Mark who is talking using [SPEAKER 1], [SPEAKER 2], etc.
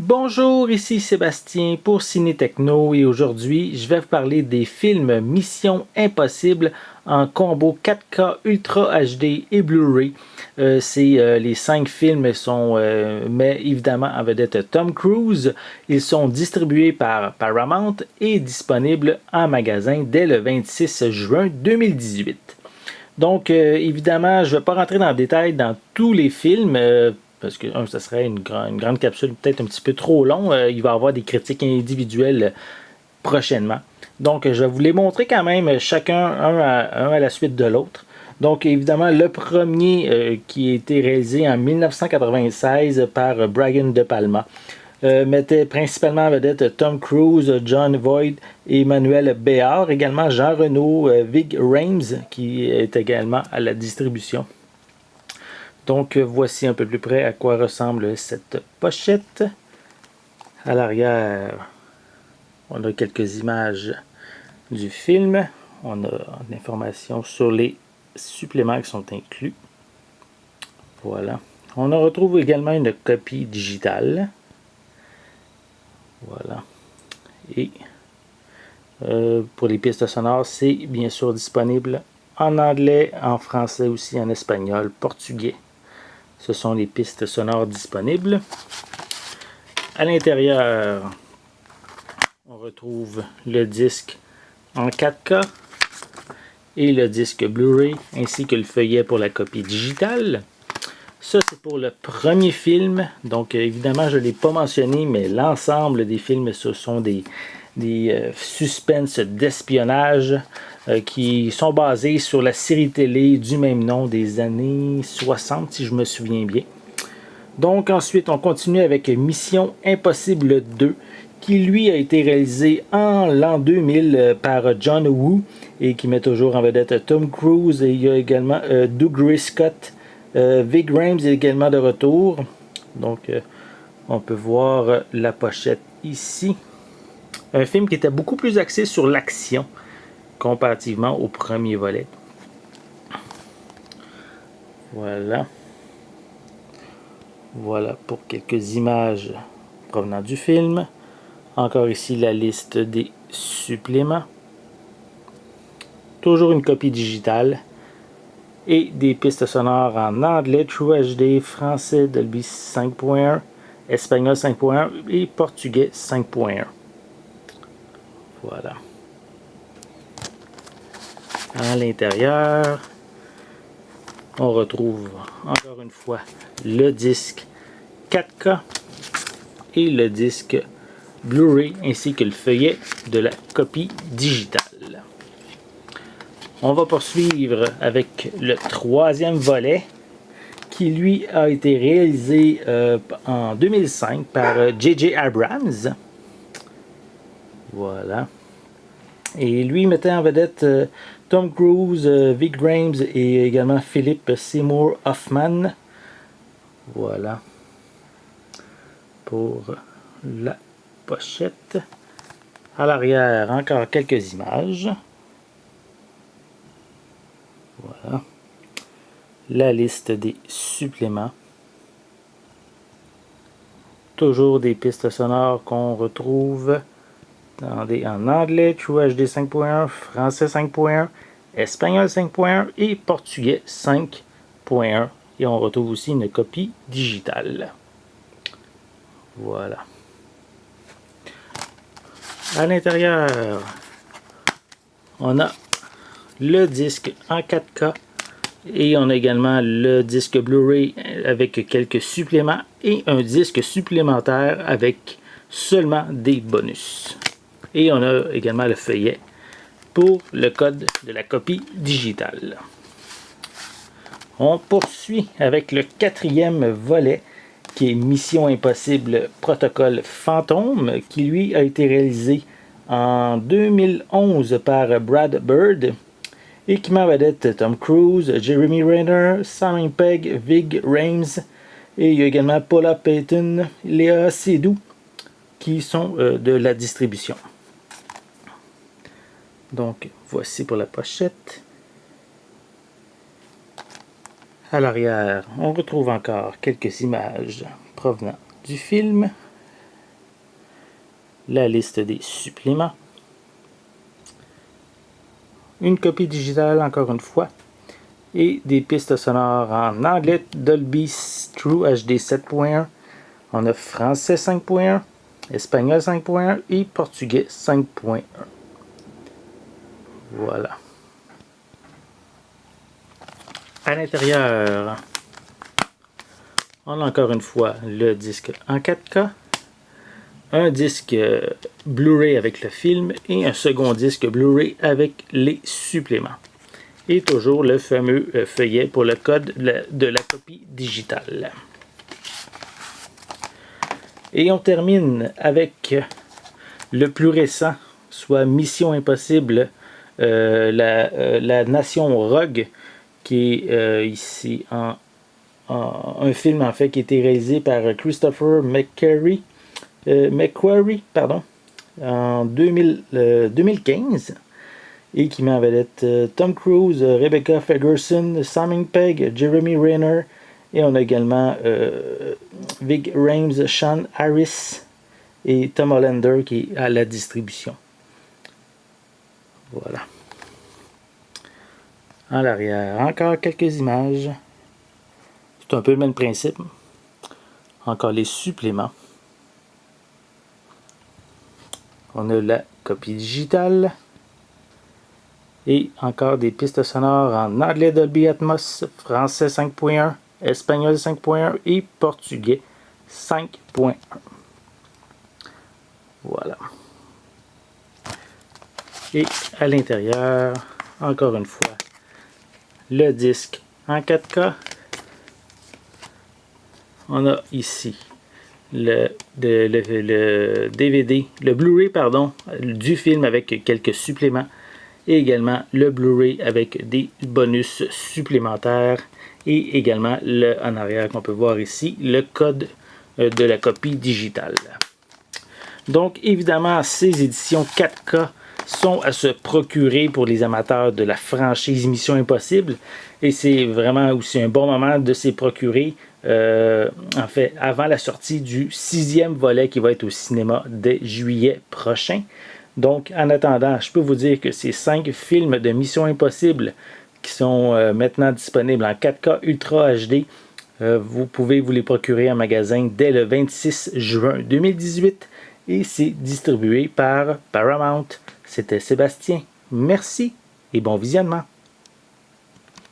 [SPEAKER 1] Bonjour, ici Sébastien pour Ciné Techno et aujourd'hui je vais vous parler des films Mission Impossible en combo 4K Ultra HD et Blu-ray. Les 5 films sont mais évidemment en vedette Tom Cruise. Ils sont distribués par Paramount et disponibles en magasin dès le 26 juin 2018. Donc, évidemment, je ne vais pas rentrer dans le détail dans tous les films, parce que ça serait une grande capsule peut-être un petit peu trop long. Il va y avoir des critiques individuelles prochainement. Donc, je vais vous les montrer quand même chacun un à la suite de l'autre. Donc, évidemment, le premier qui a été réalisé en 1996 par Brian De Palma. Mettait principalement en vedette Tom Cruise, Jon Voight et Emmanuel Béard, également Jean Reno, Ving Rhames qui est également à la distribution. Donc voici un peu plus près à quoi ressemble cette pochette. À l'arrière, on a quelques images du film. On a l'information sur les suppléments qui sont inclus. Voilà. On en retrouve également une copie digitale. Voilà. Et pour les pistes sonores, c'est bien sûr disponible en anglais, en français aussi, en espagnol, portugais. Ce sont les pistes sonores disponibles. À l'intérieur, on retrouve le disque en 4K et le disque Blu-ray ainsi que le feuillet pour la copie digitale. Ça, c'est pour le premier film. Donc, évidemment, je ne l'ai pas mentionné, mais l'ensemble des films, ce sont des suspens d'espionnage qui sont basés sur la série télé du même nom des années 60, si je me souviens bien. Donc, ensuite, on continue avec Mission Impossible 2, qui, lui, a été réalisé en l'an 2000 par John Woo et qui met toujours en vedette Tom Cruise. Et il y a également Dougray Scott. Ving Rhames est également de retour. Donc, on peut voir la pochette ici. Un film qui était beaucoup plus axé sur l'action comparativement au premier volet. Voilà. Voilà pour quelques images provenant du film. Encore ici la liste des suppléments. Toujours une copie digitale. Et des pistes sonores en anglais, True HD, français Dolby 5.1, espagnol 5.1 et portugais 5.1. Voilà. À l'intérieur, on retrouve encore une fois le disque 4K et le disque Blu-ray ainsi que le feuillet de la copie digitale. On va poursuivre avec le troisième volet qui lui a été réalisé en 2005 par J.J. Abrams. Voilà. Et lui mettait en vedette Tom Cruise, Ving Rhames et également Philip Seymour Hoffman. Voilà. Pour la pochette. À l'arrière, encore quelques images. Voilà. La liste des suppléments. Toujours des pistes sonores qu'on retrouve en anglais, True HD 5.1, français 5.1, espagnol 5.1 et portugais 5.1. Et on retrouve aussi une copie digitale. Voilà. À l'intérieur, on a le disque en 4K et on a également le disque Blu-ray avec quelques suppléments et un disque supplémentaire avec seulement des bonus. Et on a également le feuillet pour le code de la copie digitale. On poursuit avec le quatrième volet qui est Mission Impossible Protocole Fantôme qui lui a été réalisé en 2011 par Brad Bird et qui met en vedette Tom Cruise, Jeremy Renner, Simon Pegg, Ving Rhames et il y a également Paula Payton, Léa Seydoux qui sont de la distribution. Donc voici pour la pochette. À l'arrière, on retrouve encore quelques images provenant du film. la liste des suppléments, une copie digitale encore une fois, et des pistes sonores en anglais Dolby True HD 7.1, on a français 5.1, espagnol 5.1 et portugais 5.1. Voilà. À l'intérieur, on a encore une fois le disque en 4K, un disque Blu-ray avec le film et un second disque Blu-ray avec les suppléments. Et toujours le fameux feuillet pour le code de la copie digitale. Et on termine avec le plus récent, soit Mission Impossible, la Nation Rogue, qui est ici un film en fait qui a été réalisé par Christopher McQuarrie, en 2015 et qui met en vedette Tom Cruise, Rebecca Ferguson, Simon Pegg, Jeremy Renner et on a également Ving Rhames, Sean Harris et Tom Hollander qui est à la distribution. Voilà. En l'arrière, encore quelques images. C'est un peu le même principe. Encore les suppléments. On a la copie digitale. Et encore des pistes sonores en anglais Dolby Atmos, français 5.1, espagnol 5.1 et portugais 5.1. Voilà. Et à l'intérieur, encore une fois, le disque en 4K. On a ici le DVD, le Blu-ray pardon, du film avec quelques suppléments et également le Blu-ray avec des bonus supplémentaires et également en arrière qu'on peut voir ici le code de la copie digitale. Donc évidemment ces éditions 4K sont à se procurer pour les amateurs de la franchise Mission Impossible et c'est vraiment aussi un bon moment de s'y procurer en fait avant la sortie du 6e volet qui va être au cinéma dès juillet prochain. Donc en attendant, je peux vous dire que ces 5 films de Mission Impossible qui sont maintenant disponibles en 4K Ultra HD, vous pouvez vous les procurer en magasin dès le 26 juin 2018 et c'est distribué par Paramount. C'était Sébastien. Merci et bon visionnement.